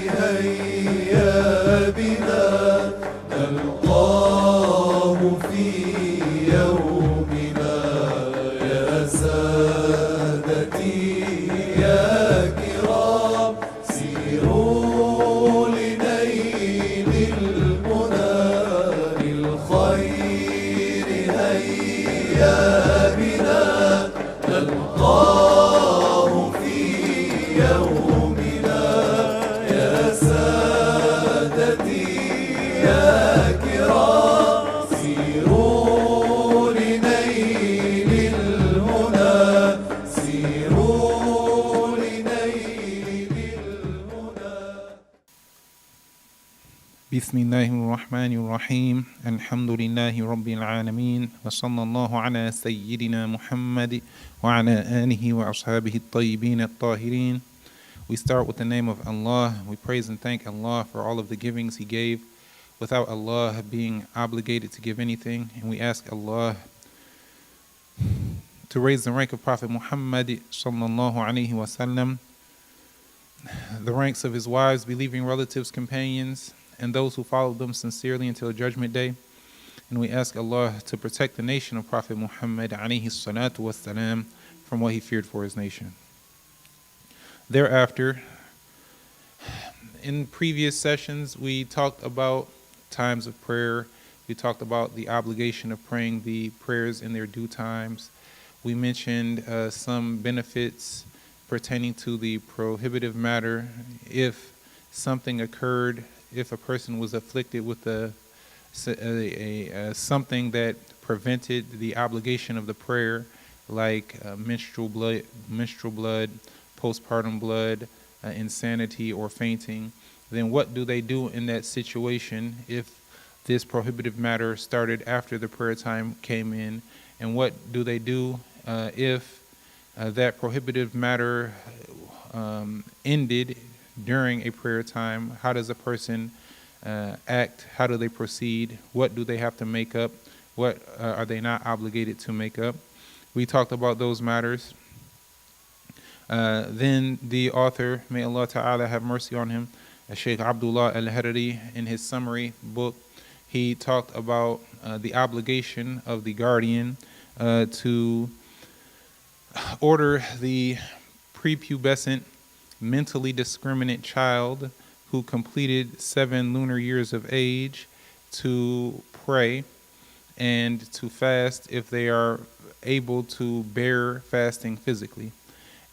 هيا بنا نلقاه في يومنا يا سادتي يا كرام سيروا لنيل المنى للخير هيا بنا نلقاه في يومنا يا سادتي يا كرام سيروا لنيل المنى سيروا لنيل المنى. بسم الله الرحمن الرحيم الحمد لله رب العالمين وصلى الله على سيدنا محمد وعلى آله وأصحابه الطيبين الطاهرين. We start with the name of Allah. We praise and thank Allah for all of the givings He gave without Allah being obligated to give anything. And we ask Allah to raise the rank of Prophet Muhammad sallallahu alaihi wasallam, the ranks of his wives, believing relatives, companions, and those who followed them sincerely until Judgment Day. And we ask Allah to protect the nation of Prophet Muhammad alayhi salatu wassalam from what he feared for his nation. Thereafter, in previous sessions, we talked about times of prayer. We talked about the obligation of praying the prayers in their due times. We mentioned some benefits pertaining to the prohibitive matter. If something occurred, if a person was afflicted with something that prevented the obligation of the prayer, like menstrual blood, postpartum blood, insanity, or fainting, then what do they do in that situation if this prohibitive matter started after the prayer time came in? And what do they do if that prohibitive matter ended during a prayer time? How does a person act? How do they proceed? What do they have to make up? What are they not obligated to make up? We talked about those matters. Then the author, may Allah Ta'ala have mercy on him, Sheikh Abdullah al-Harari, in his summary book, he talked about the obligation of the guardian to order the prepubescent, mentally discriminant child who completed 7 lunar years of age to pray and to fast if they are able to bear fasting physically.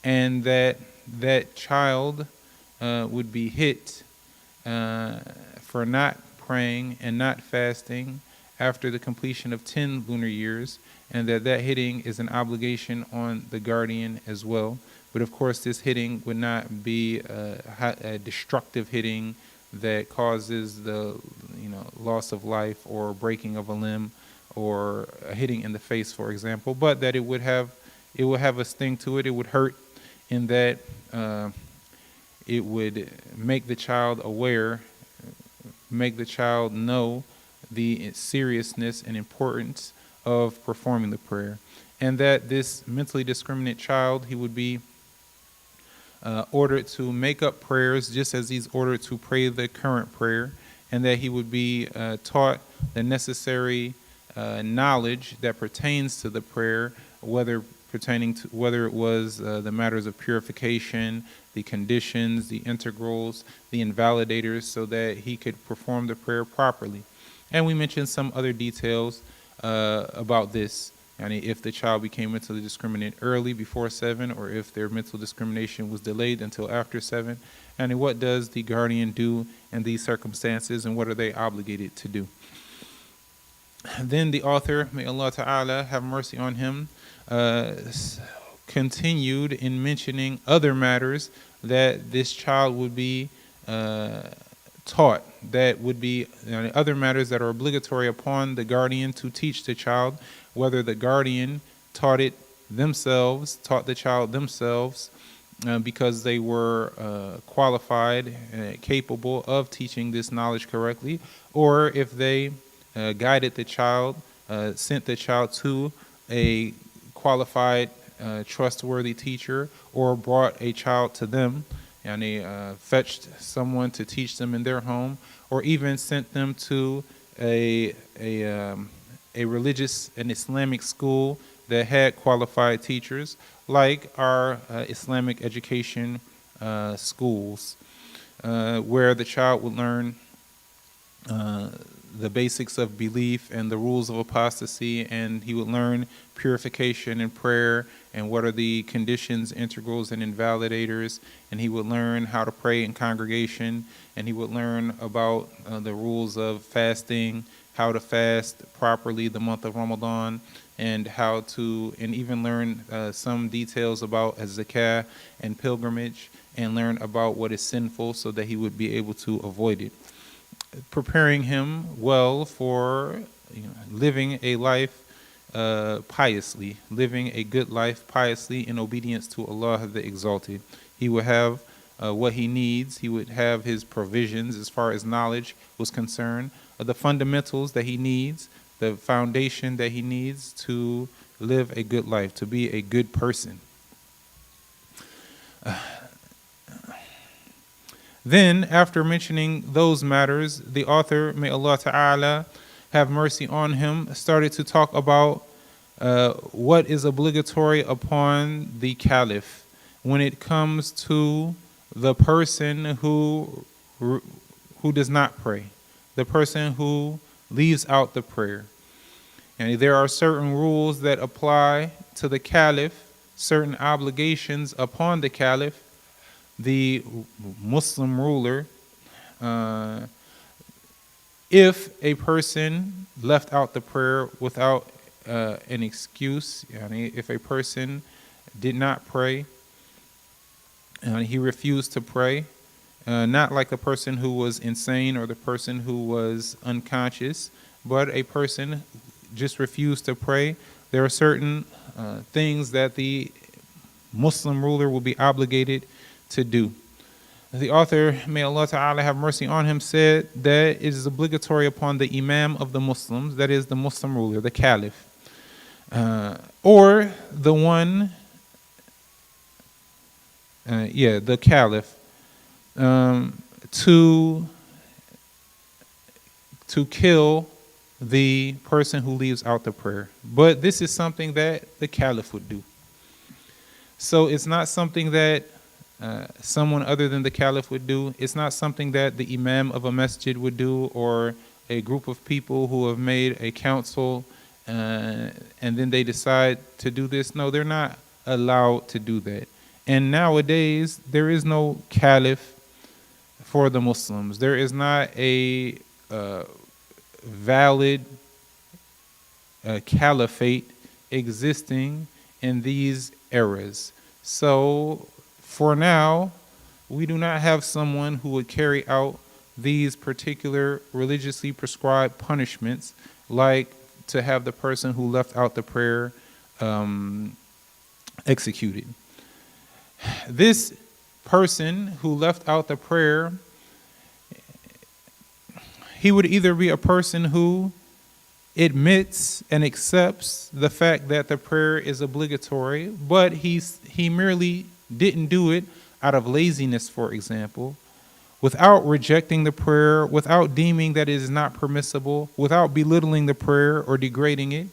And that child would be hit for not praying and not fasting after the completion of 10 lunar years, and that hitting is an obligation on the guardian as well. But of course, this hitting would not be a destructive hitting that causes the loss of life or breaking of a limb or a hitting in the face, for example, but that it would have a sting to it. It would hurt in that it would make the child aware, make the child know the seriousness and importance of performing the prayer. And that this mentally discriminant child, he would be ordered to make up prayers just as he's ordered to pray the current prayer, and that he would be taught the necessary knowledge that pertains to the prayer, whether it was the matters of purification, the conditions, the integrals, the invalidators, so that he could perform the prayer properly. And we mentioned some other details about this. And if the child became mentally discriminant early, before 7, or if their mental discrimination was delayed until after 7, and what does the guardian do in these circumstances, and what are they obligated to do? Then the author, may Allah Ta'ala have mercy on him, continued in mentioning other matters that this child would be taught, that would be other matters that are obligatory upon the guardian to teach the child, whether the guardian taught the child themselves because they were qualified and capable of teaching this knowledge correctly, or if they guided the child, sent the child to a qualified, trustworthy teacher, or brought a child to them and they fetched someone to teach them in their home, or even sent them to a religious and Islamic school that had qualified teachers, like our Islamic education schools, where the child would learn the basics of belief and the rules of apostasy, and he would learn purification and prayer and what are the conditions, integrals, and invalidators, and he would learn how to pray in congregation, and he would learn about the rules of fasting, how to fast properly the month of Ramadan, and even learn some details about zakah and pilgrimage, and learn about what is sinful so that he would be able to avoid it, preparing him well for living a life piously, living a good life piously in obedience to Allah the Exalted. He would have what he needs. He would have his provisions as far as knowledge was concerned, the fundamentals that he needs, the foundation that he needs to live a good life, to be a good person. Then, after mentioning those matters, the author, may Allah Ta'ala have mercy on him, started to talk about what is obligatory upon the caliph when it comes to the person who does not pray, the person who leaves out the prayer. And there are certain rules that apply to the caliph, certain obligations upon the caliph, the Muslim ruler. If a person left out the prayer without an excuse, if a person did not pray, he refused to pray, not like the person who was insane or the person who was unconscious, but a person just refused to pray, there are certain things that the Muslim ruler will be obligated to do. The author, may Allah Ta'ala have mercy on him, said that it is obligatory upon the Imam of the Muslims, that is the Muslim ruler, the Caliph, or the one, the Caliph, to kill the person who leaves out the prayer. But this is something that the Caliph would do. So it's not something that someone other than the Caliph would do. It's not something that the Imam of a masjid would do, or a group of people who have made a council and then they decide to do this. No, they're not allowed to do that. And nowadays, there is no Caliph for the Muslims. There is not a valid caliphate existing in these eras. So for now, we do not have someone who would carry out these particular religiously prescribed punishments, like to have the person who left out the prayer executed. This person who left out the prayer, he would either be a person who admits and accepts the fact that the prayer is obligatory, but he merely didn't do it out of laziness, for example, without rejecting the prayer, without deeming that it is not permissible, without belittling the prayer or degrading it.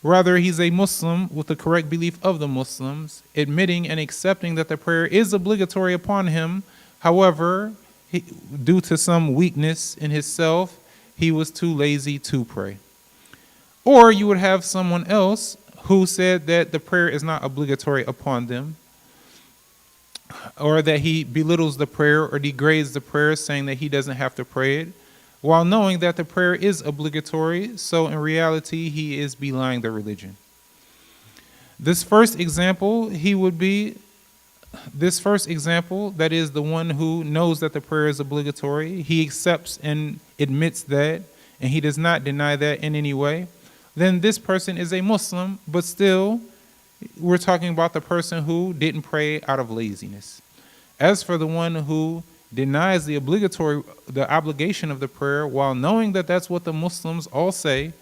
Rather, he's a Muslim with the correct belief of the Muslims, admitting and accepting that the prayer is obligatory upon him. However, due to some weakness in himself, he was too lazy to pray. Or you would have someone else who said that the prayer is not obligatory upon them, or that he belittles the prayer or degrades the prayer, saying that he doesn't have to pray it, while knowing that the prayer is obligatory. So in reality, he is belying the religion. This first example, that is the one who knows that the prayer is obligatory, he accepts and admits that, and he does not deny that in any way, then this person is a Muslim, but still, we're talking about the person who didn't pray out of laziness. As for the one who denies the obligation of the prayer while knowing that that's what the Muslims all say,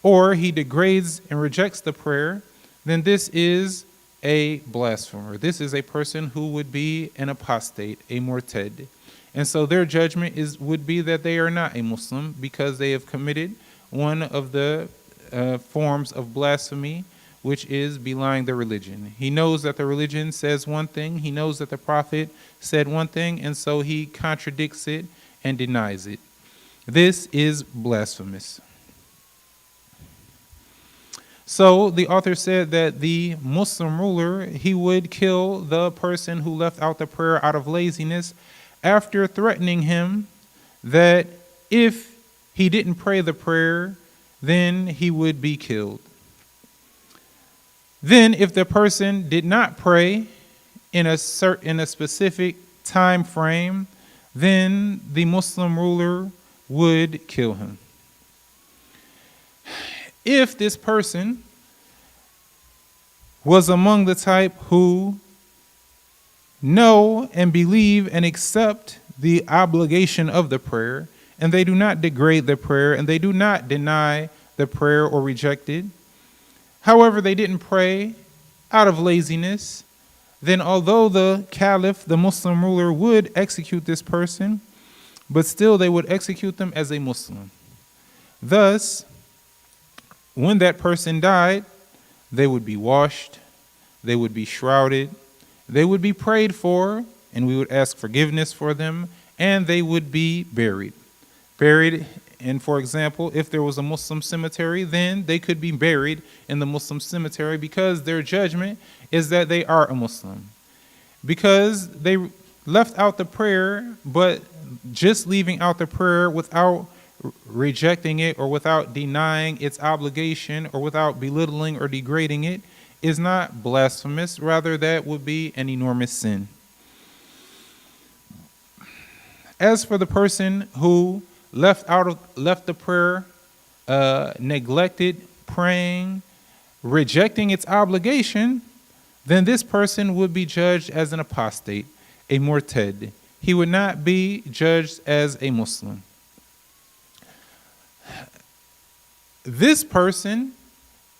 or he degrades and rejects the prayer, then this is a blasphemer. This is a person who would be an apostate, a murtad. And so their judgment would be that they are not a Muslim because they have committed one of the forms of blasphemy, which is belying the religion. He knows that the religion says one thing, he knows that the Prophet said one thing, and so he contradicts it and denies it. This is blasphemous. So the author said that the Muslim ruler, he would kill the person who left out the prayer out of laziness after threatening him that if he didn't pray the prayer, then he would be killed. Then if the person did not pray in a specific time frame, then the Muslim ruler would kill him. If this person was among the type who know and believe and accept the obligation of the prayer, and they do not degrade the prayer, and they do not deny the prayer or reject it, however, they didn't pray out of laziness, then although the caliph, the Muslim ruler, would execute this person, but still they would execute them as a Muslim. Thus, when that person died, they would be washed, they would be shrouded, they would be prayed for, and we would ask forgiveness for them, and they would be buried. And for example, if there was a Muslim cemetery, then they could be buried in the Muslim cemetery because their judgment is that they are a Muslim. Because they left out the prayer, but just leaving out the prayer without rejecting it or without denying its obligation or without belittling or degrading it is not blasphemous. Rather, that would be an enormous sin. As for the person who left the prayer, neglected praying, rejecting its obligation, then this person would be judged as an apostate, a murtad. He would not be judged as a Muslim. This person,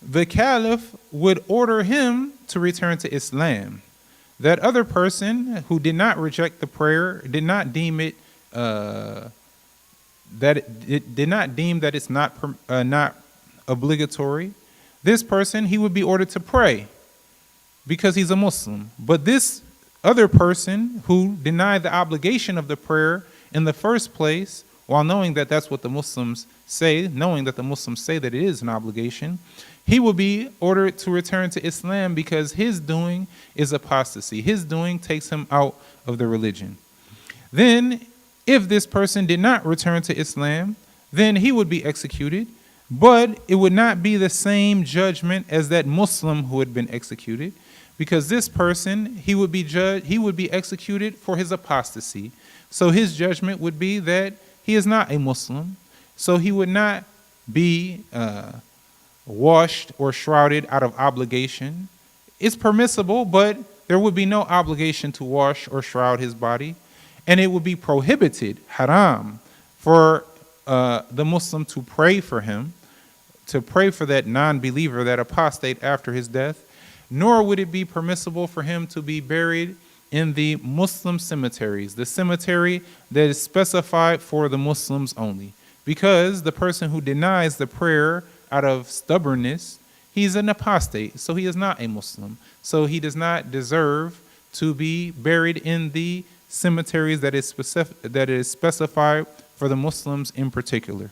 the caliph would order him to return to Islam. That other person who did not reject the prayer, did not deem it that it's not obligatory. This person, he would be ordered to pray because he's a Muslim. But this other person who denied the obligation of the prayer in the first place, while knowing that that's what the Muslims say, knowing that the Muslims say that it is an obligation, he will be ordered to return to Islam because his doing is apostasy. His doing takes him out of the religion. Then, if this person did not return to Islam, then he would be executed, but it would not be the same judgment as that Muslim who had been executed, because this person, he would be executed for his apostasy. So his judgment would be that he is not a Muslim, so he would not be washed or shrouded out of obligation. It's permissible, but there would be no obligation to wash or shroud his body. And it would be prohibited, haram, for the Muslim to pray for him, to pray for that non-believer, that apostate after his death, nor would it be permissible for him to be buried in the Muslim cemeteries, the cemetery that is specified for the Muslims only. Because the person who denies the prayer out of stubbornness, he's an apostate, so he is not a Muslim. So he does not deserve to be buried in the cemeteries that is specified for the Muslims in particular.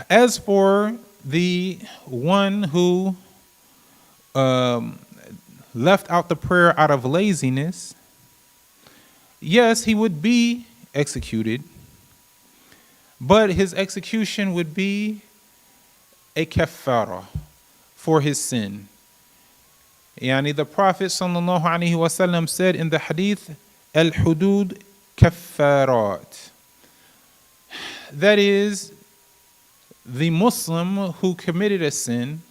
As for the one who left out the prayer out of laziness, yes, he would be executed, but his execution would be a kaffara for his sin. The Prophet sallallahu alaihi wasallam said in the hadith, al-hudud kaffarat. That is, the Muslim who committed a sin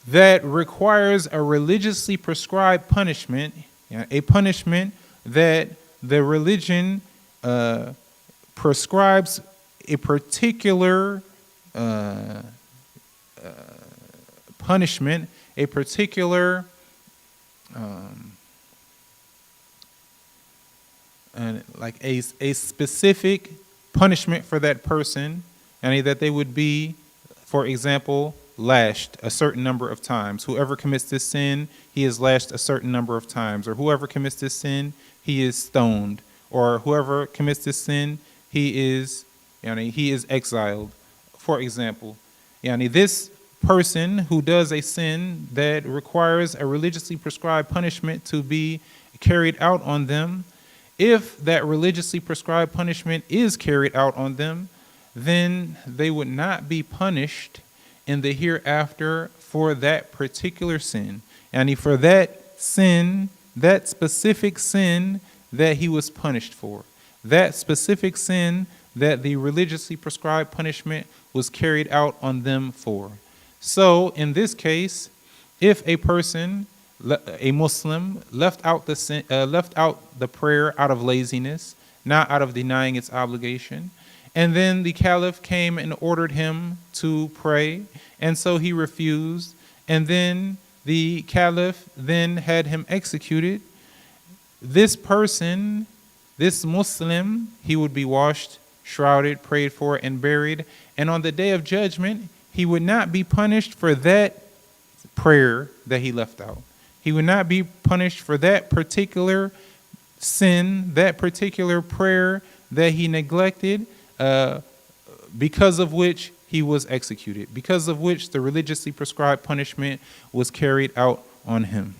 that requires a religiously prescribed punishment, a punishment that the religion prescribes a particular punishment, a particular like a specific punishment for that person, and that they would be, for example, lashed a certain number of times. Whoever commits this sin, he is lashed a certain number of times. Or whoever commits this sin, he is stoned. Or whoever commits this sin, he is exiled, for example. This person who does a sin that requires a religiously prescribed punishment to be carried out on them, if that religiously prescribed punishment is carried out on them, then they would not be punished in the hereafter for that particular sin. And for that sin, that specific sin that he was punished for, that specific sin that the religiously prescribed punishment was carried out on them for. So in this case, if a person, a Muslim, left out the prayer out of laziness, not out of denying its obligation, and then the caliph came and ordered him to pray, and so he refused, and then the caliph then had him executed, this person, this Muslim, he would be washed, shrouded, prayed for, and buried, and on the day of judgment, he would not be punished for that prayer that he left out. He would not be punished for that particular sin, that particular prayer that he neglected, because of which he was executed, because of which the religiously prescribed punishment was carried out on him.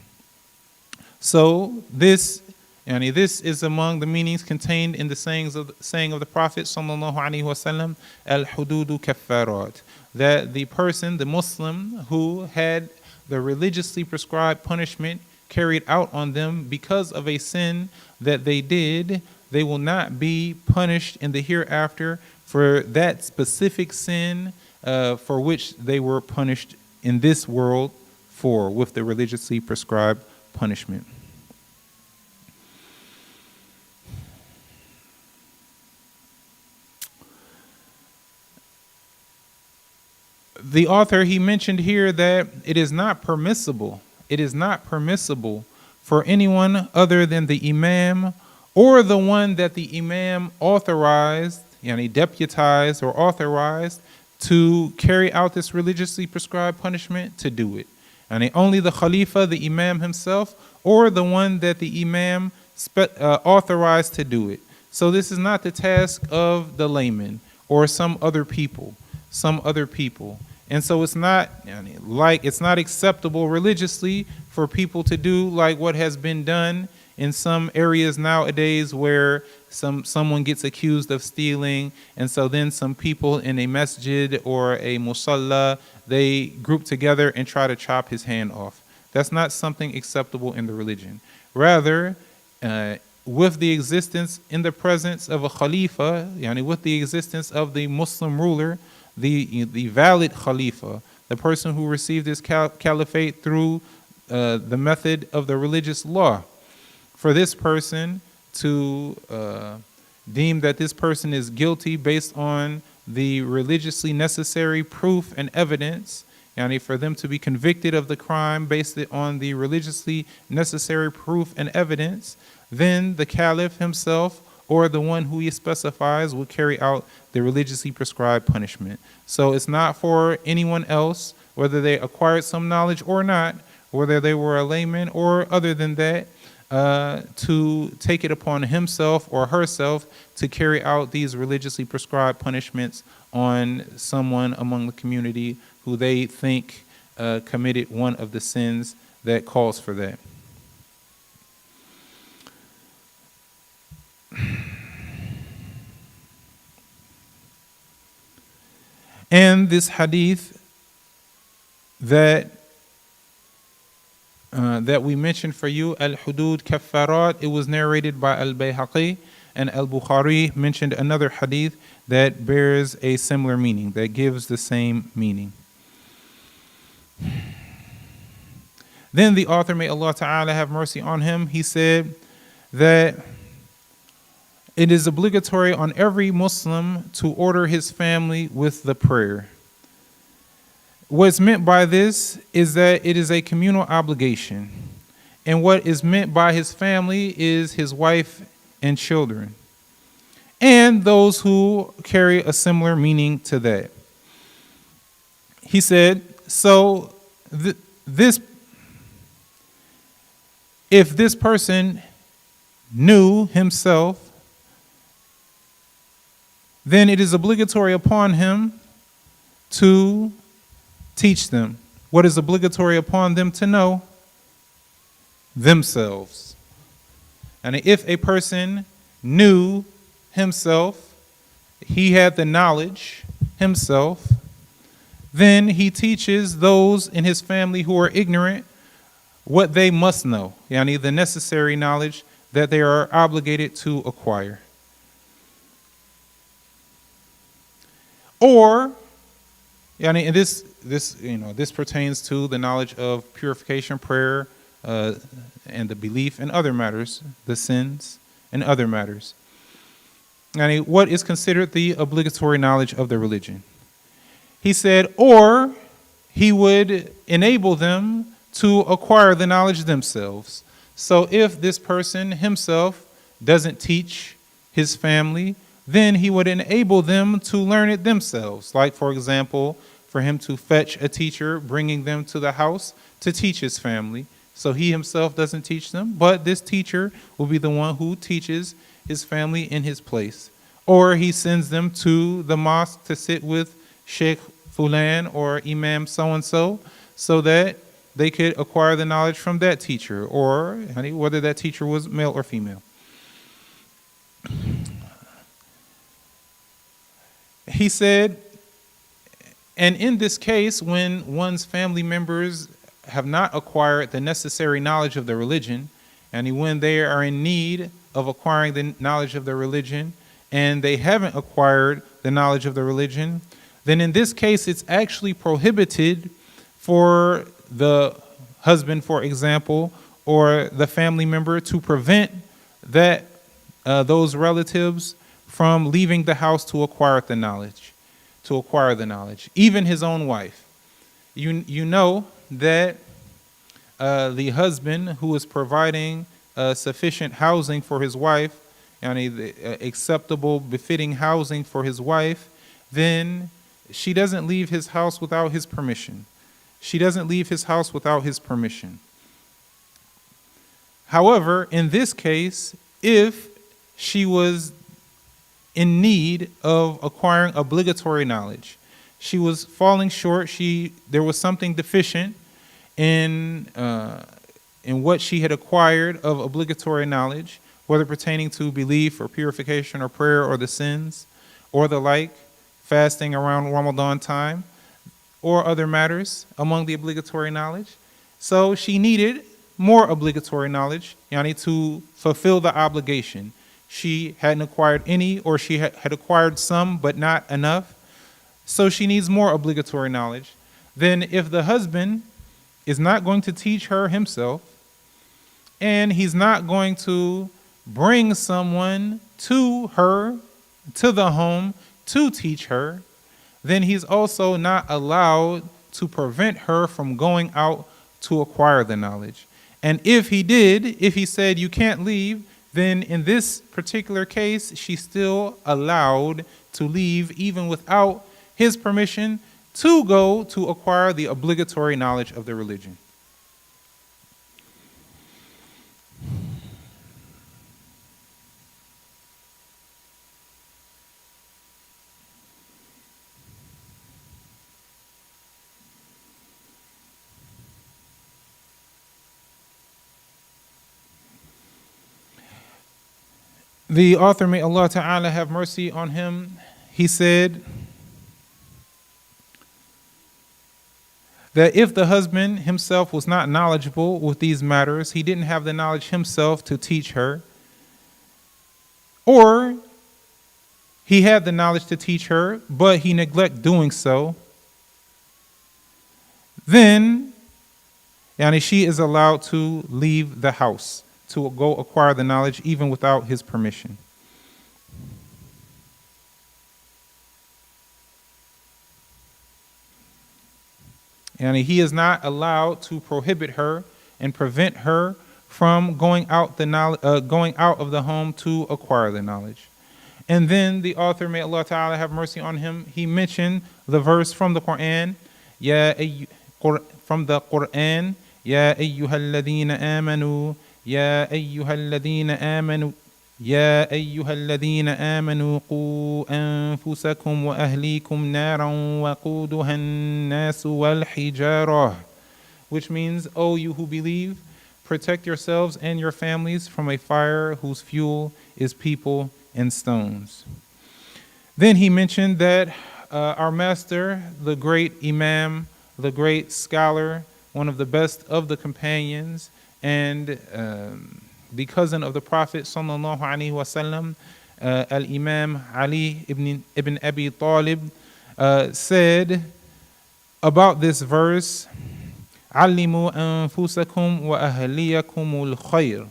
So this is among the meanings contained in the saying of the Prophet sallallahu alaihi wasallam, al-hududu kaffarat, that the person, the Muslim, who had the religiously prescribed punishment carried out on them because of a sin that they did, they will not be punished in the hereafter for that specific sin for which they were punished in this world for, with the religiously prescribed punishment. The author, he mentioned here that it is not permissible for anyone other than the imam or the one that the imam authorized, deputized or authorized to carry out this religiously prescribed punishment to do it. And only the Khalifa, the imam himself, or the one that the imam authorized to do it. So this is not the task of the layman or some other people. And so it's not it's not acceptable religiously for people to do like what has been done in some areas nowadays, where someone gets accused of stealing, and so then some people in a masjid or a musalla, they group together and try to chop his hand off. That's not something acceptable in the religion. Rather, with the existence in the presence of a khalifa, with the existence of the Muslim ruler, the valid khalifa, the person who received his caliphate through the method of the religious law, for this person to deem that this person is guilty based on the religiously necessary proof and evidence, for them to be convicted of the crime based on the religiously necessary proof and evidence, then the caliph himself or the one who he specifies will carry out the religiously prescribed punishment. So it's not for anyone else, whether they acquired some knowledge or not, whether they were a layman or other than that, to take it upon himself or herself to carry out these religiously prescribed punishments on someone among the community who they think committed one of the sins that calls for that. And this hadith that we mentioned for you, al-hudud kaffarat, it was narrated by al-Bayhaqi, and al-Bukhari mentioned another hadith that bears a similar meaning, that gives the same meaning. Then the author, may Allah Ta'ala have mercy on him, he said that it is obligatory on every Muslim to order his family with the prayer. What's meant by this is that it is a communal obligation. And what is meant by his family is his wife and children, and those who carry a similar meaning to that. He said, so this, if this person knew himself, then it is obligatory upon him to teach them. What is obligatory upon them to know? Themselves. And if a person knew himself, he had the knowledge himself, then he teaches those in his family who are ignorant what they must know, yani the necessary knowledge that they are obligated to acquire. Or, yani, and this pertains to the knowledge of purification, prayer, and the belief and other matters, the sins and other matters. Yani, what is considered the obligatory knowledge of the religion? He said, or he would enable them to acquire the knowledge themselves. So if this person himself doesn't teach his family, then he would enable them to learn it themselves. Like, for example, for him to fetch a teacher, bringing them to the house to teach his family. So he himself doesn't teach them, but this teacher will be the one who teaches his family in his place. Or he sends them to the mosque to sit with Sheikh Fulan or Imam so-and-so, so that they could acquire the knowledge from that teacher, or whether that teacher was male or female. He said, and in this case, when one's family members have not acquired the necessary knowledge of the religion, and when they are in need of acquiring the knowledge of the religion, and they haven't acquired the knowledge of the religion, then in this case, it's actually prohibited for the husband, for example, or the family member to prevent that those relatives from leaving the house to acquire the knowledge, even his own wife. You know that the husband who is providing sufficient housing for his wife, and acceptable, befitting housing for his wife, then she doesn't leave his house without his permission. She doesn't leave his house without his permission. However, in this case, if she was in need of acquiring obligatory knowledge, she was falling short, there was something deficient in what she had acquired of obligatory knowledge, whether pertaining to belief or purification or prayer or the sins or the like, fasting around Ramadan time, or other matters among the obligatory knowledge. So she needed more obligatory knowledge, to fulfill the obligation. She hadn't acquired any, or she had acquired some, but not enough. So she needs more obligatory knowledge. Then if the husband is not going to teach her himself, and he's not going to bring someone to her, to the home, to teach her, then he's also not allowed to prevent her from going out to acquire the knowledge. And if he said you can't leave, then in this particular case, she's still allowed to leave even without his permission to go to acquire the obligatory knowledge of the religion. The author, may Allah Ta'ala have mercy on him, he said that if the husband himself was not knowledgeable with these matters, he didn't have the knowledge himself to teach her, or he had the knowledge to teach her, but he neglected doing so, then she is allowed to leave the house to go acquire the knowledge even without his permission. And he is not allowed to prohibit her and prevent her from going out of the home to acquire the knowledge. And then the author, may Allah Ta'ala have mercy on him, he mentioned the verse from the Quran, from the Quran, Ya ayyuhalladhina amanu, Ya ayyuhalladhina amanu, يا أيها الذين آمنوا قوا أنفسكم وأهليكم نارا وقودها الناس والحجارة, which means, O you who believe, protect yourselves and your families from a fire whose fuel is people and stones. Then he mentioned that our master, the great Imam, the great scholar, one of the best of the companions, and the cousin of the Prophet sallallahu alaihi wasallam, Al-Imam Ali ibn Abi Talib, said about this verse, "Allimu anfusakum wa ahliyakumul khair,"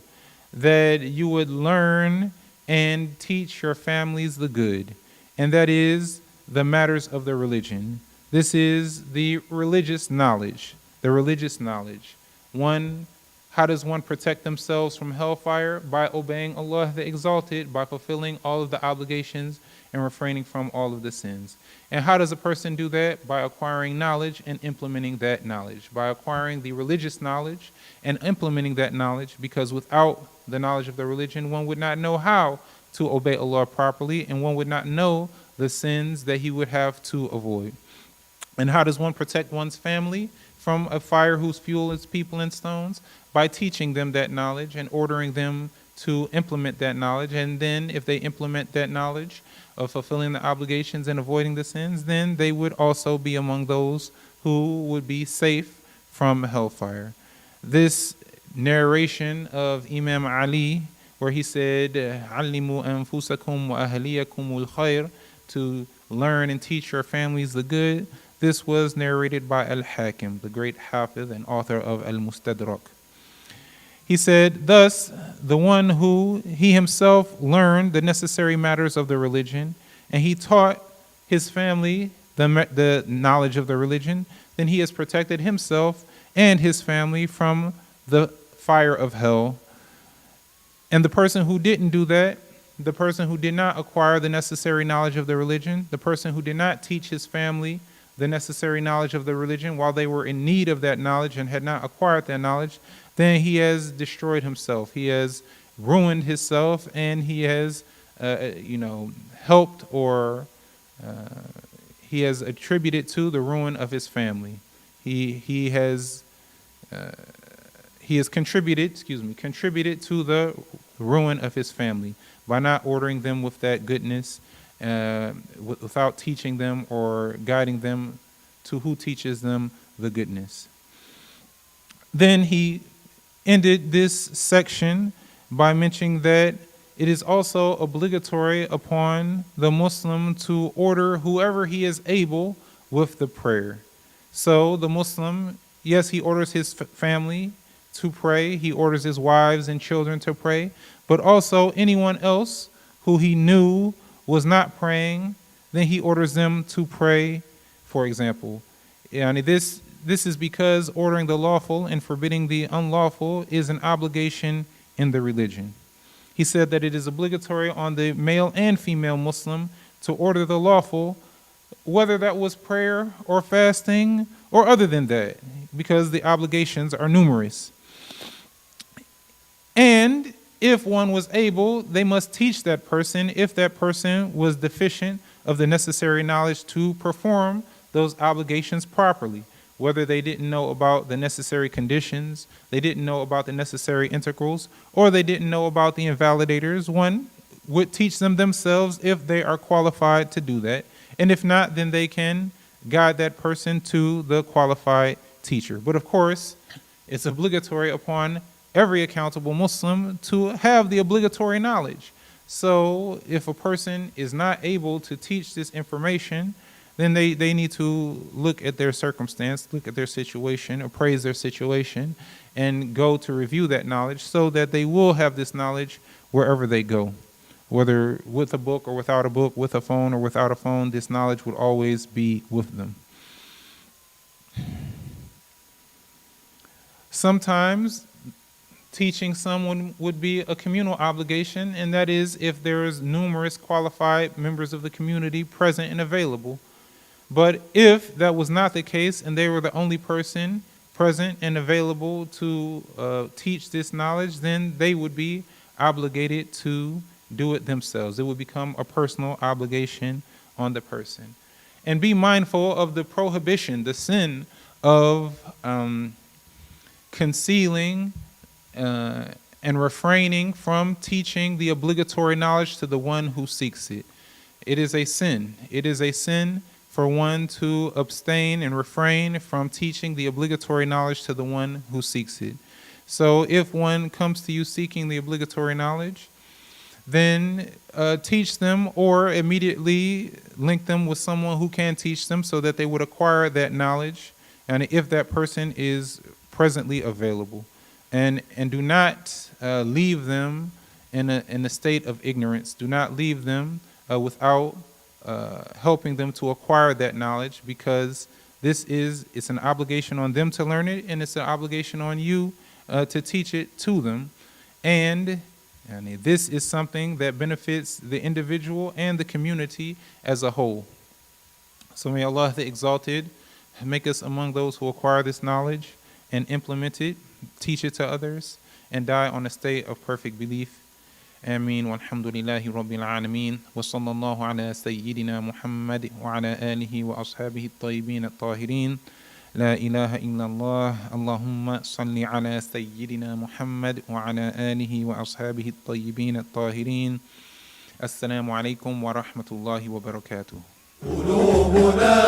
that you would learn and teach your families the good, and that is the matters of the religion. This is the religious knowledge. The religious knowledge. How does one protect themselves from hellfire? By obeying Allah the Exalted, by fulfilling all of the obligations and refraining from all of the sins. And how does a person do that? By acquiring knowledge and implementing that knowledge. By acquiring the religious knowledge and implementing that knowledge, because without the knowledge of the religion, one would not know how to obey Allah properly, and one would not know the sins that he would have to avoid. And how does one protect one's family from a fire whose fuel is people and stones? By teaching them that knowledge and ordering them to implement that knowledge. And then if they implement that knowledge of fulfilling the obligations and avoiding the sins, then they would also be among those who would be safe from hellfire. This narration of Imam Ali, where he said, "Allimu anfusakum wa ahliyakumul khair," to learn and teach your families the good, this was narrated by Al-Hakim, the great Hafiz and author of Al-Mustadrak. He said, thus, the one who he himself learned the necessary matters of the religion, and he taught his family the knowledge of the religion, then he has protected himself and his family from the fire of hell. And the person who didn't do that, the person who did not acquire the necessary knowledge of the religion, the person who did not teach his family the necessary knowledge of the religion while they were in need of that knowledge and had not acquired that knowledge, then he has destroyed himself. He has ruined himself, and he has, helped or he has attributed to the ruin of his family. He has contributed to the ruin of his family by not ordering them with that goodness, without teaching them or guiding them to who teaches them the goodness. Then he ended this section by mentioning that it is also obligatory upon the Muslim to order whoever he is able with the prayer. So the Muslim, yes, he orders his family to pray, he orders his wives and children to pray, but also anyone else who he knew was not praying, then he orders them to pray, for example. And this is because ordering the lawful and forbidding the unlawful is an obligation in the religion. He said that it is obligatory on the male and female Muslim to order the lawful, whether that was prayer or fasting or other than that, because the obligations are numerous. And if one was able, they must teach that person if that person was deficient of the necessary knowledge to perform those obligations properly, whether they didn't know about the necessary conditions, they didn't know about the necessary integrals, or they didn't know about the invalidators. One would teach them themselves if they are qualified to do that. And if not, then they can guide that person to the qualified teacher. But of course, it's obligatory upon every accountable Muslim to have the obligatory knowledge. So if a person is not able to teach this information, then they need to look at their circumstance, look at their situation, appraise their situation, and go to review that knowledge so that they will have this knowledge wherever they go. Whether with a book or without a book, with a phone or without a phone, this knowledge would always be with them. Sometimes teaching someone would be a communal obligation, and that is if there is numerous qualified members of the community present and available. But if that was not the case and they were the only person present and available to teach this knowledge, then they would be obligated to do it themselves. It would become a personal obligation on the person. And be mindful of the prohibition, the sin of concealing and refraining from teaching the obligatory knowledge to the one who seeks it. It is a sin. It is a sin for one to abstain and refrain from teaching the obligatory knowledge to the one who seeks it. So if one comes to you seeking the obligatory knowledge, then teach them or immediately link them with someone who can teach them so that they would acquire that knowledge, and if that person is presently available. And do not leave them in a state of ignorance. Do not leave them without helping them to acquire that knowledge, because it's an obligation on them to learn it, and it's an obligation on you to teach it to them. And this is something that benefits the individual and the community as a whole. So may Allah the Exalted make us among those who acquire this knowledge and implement it, teach it to others, and die on a state of perfect belief. Ameen. Walhamdulillahi Rabbil Alameen. Wa sallallahu ala Sayyidina Muhammad wa ala alihi wa ashabihi at-tayyibin at-tahirin. La ilaha illallah. Allahumma salli ala Sayyidina Muhammad wa ala alihi wa ashabihi at-tayyibin at-tahirin. Assalamu alaikum wa rahmatullahi wa barakatuh. قلوبنا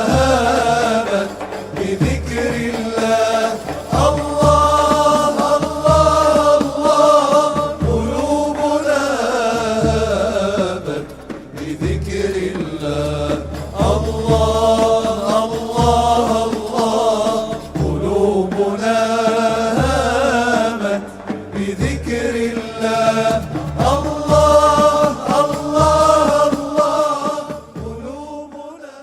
هابت بذكر الله الله الله الله قلوبنا هابت بذكر الله الله الله الله قلوبنا هابت بذكر الله الله الله الله قلوبنا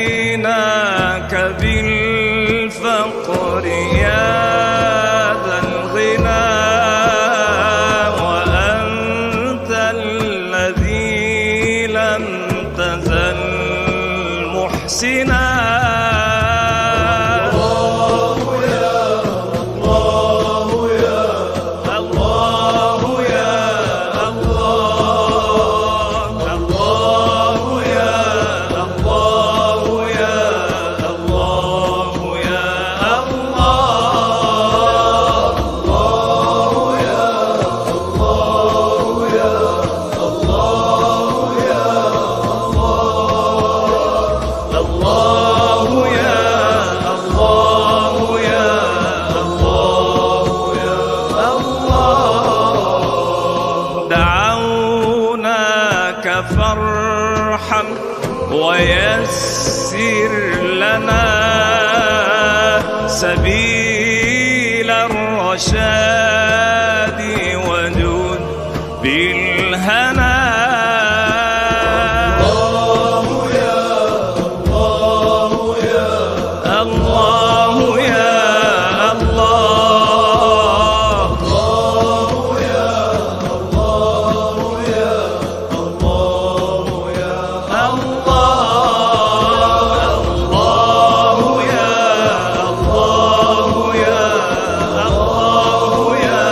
أتيناك بالفقر يا ذا الغنى وأنت الذي لم تزل محسنا فارحم ويسر لنا سبيل الرشاد وجود بالهنا الله يا الله يا الله يا الله الله يا الله يا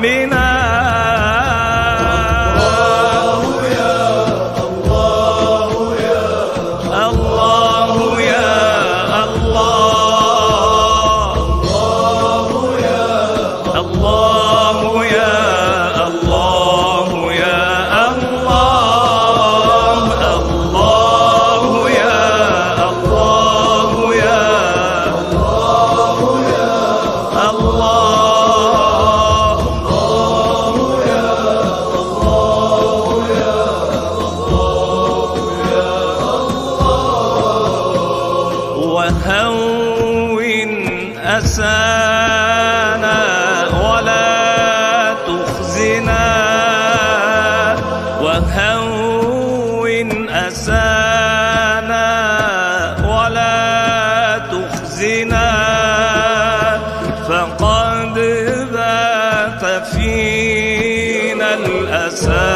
ربنا. وهون أسانا ولا تخزنا، وهون أسانا ولا تخزنا، فقد بات فينا الأسى